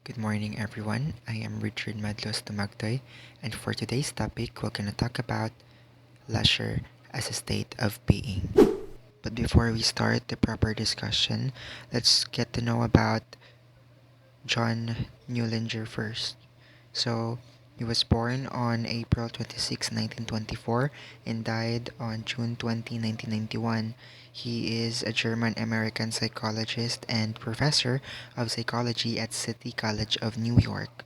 Good morning, everyone. I am Richard Madlos Tumagtoy, and for today's topic, we're going to talk about leisure as a state of being. But before we start the proper discussion, let's get to know about John Newlinger first. So, he was born on April 26, 1924, and died on June 20, 1991. He is a German-American psychologist and professor of psychology at City College of New York.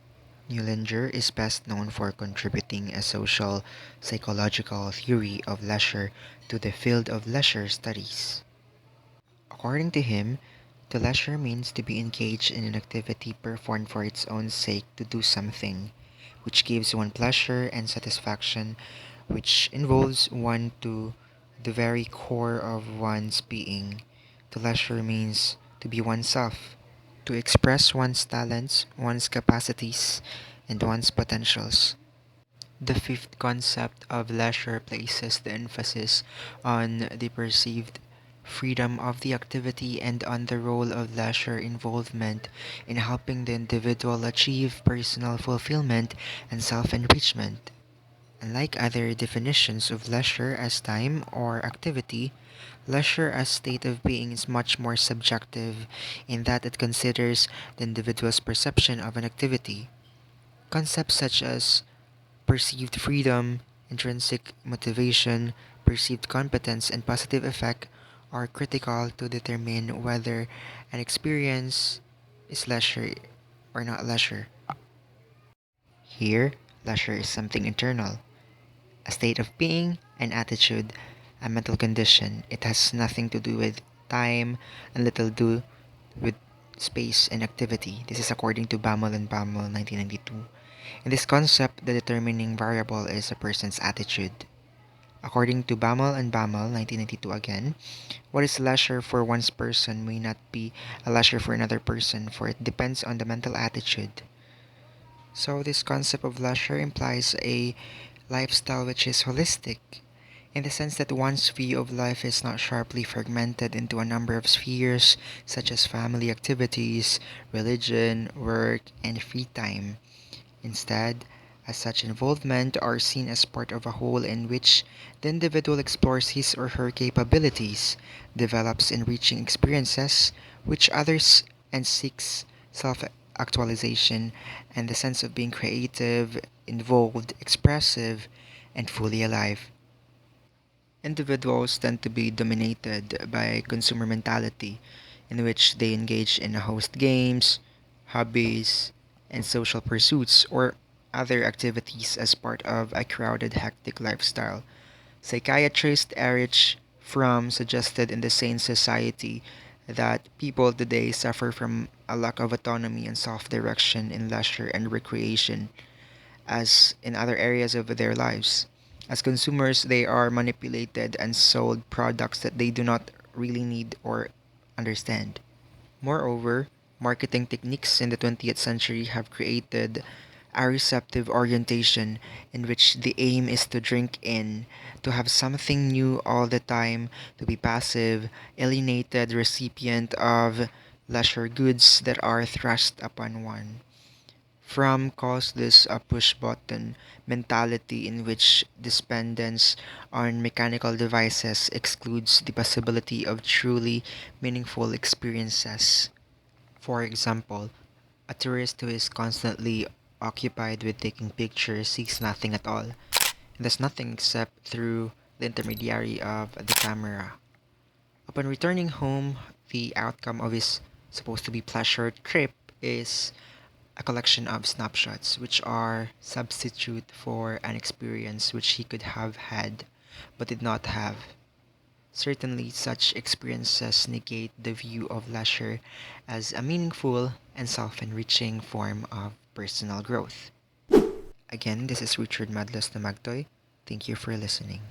Newlinger is best known for contributing a social psychological theory of leisure to the field of leisure studies. According to him, to leisure means to be engaged in an activity performed for its own sake to do something, which gives one pleasure and satisfaction, which involves one to the very core of one's being. To leisure means to be oneself, to express one's talents, one's capacities, and one's potentials. The fifth concept of leisure places the emphasis on the perceived freedom of the activity and on the role of leisure involvement in helping the individual achieve personal fulfillment and self-enrichment. Unlike other definitions of leisure as time or activity, leisure as state of being is much more subjective in that it considers the individual's perception of an activity. Concepts such as perceived freedom, intrinsic motivation, perceived competence, and positive effect are critical to determine whether an experience is leisure or not leisure. Here, leisure is something internal, a state of being, an attitude, a mental condition. It has nothing to do with time and little to do with space and activity. This is according to Bammel and Bammel 1992. In this concept, the determining variable is a person's attitude. According to Bammel and Bammel 1992 again, what is leisure for one person may not be a leisure for another person, for it depends on the mental attitude. So this concept of leisure implies a lifestyle which is holistic, in the sense that one's view of life is not sharply fragmented into a number of spheres such as family activities, religion, work, and free time. Instead, as such involvement are seen as part of a whole in which the individual explores his or her capabilities, develops enriching experiences which others and seeks self-actualization and the sense of being creative, involved, expressive, and fully alive. Individuals tend to be dominated by consumer mentality, in which they engage in host games, hobbies, and social pursuits or other activities as part of a crowded, hectic lifestyle. Psychiatrist Erich Fromm suggested in the Sane Society that people today suffer from a lack of autonomy and self direction in leisure and recreation, as in other areas of their lives. As consumers, they are manipulated and sold products that they do not really need or understand. Moreover, marketing techniques in the 20th century have created a receptive orientation in which the aim is to drink in, to have something new all the time, to be passive, alienated recipient of leisure goods that are thrust upon one. Fromm calls this a push button mentality in which dependence on mechanical devices excludes the possibility of truly meaningful experiences. For example, a tourist who is constantly occupied with taking pictures sees nothing at all, and does nothing except through the intermediary of the camera. Upon returning home, the outcome of his supposed to be pleasure trip is a collection of snapshots which are substitute for an experience which he could have had but did not have. Certainly, such experiences negate the view of leisure as a meaningful and self enriching form of personal growth. Again, this is Richard Madlos Namagtoy. Thank you for listening.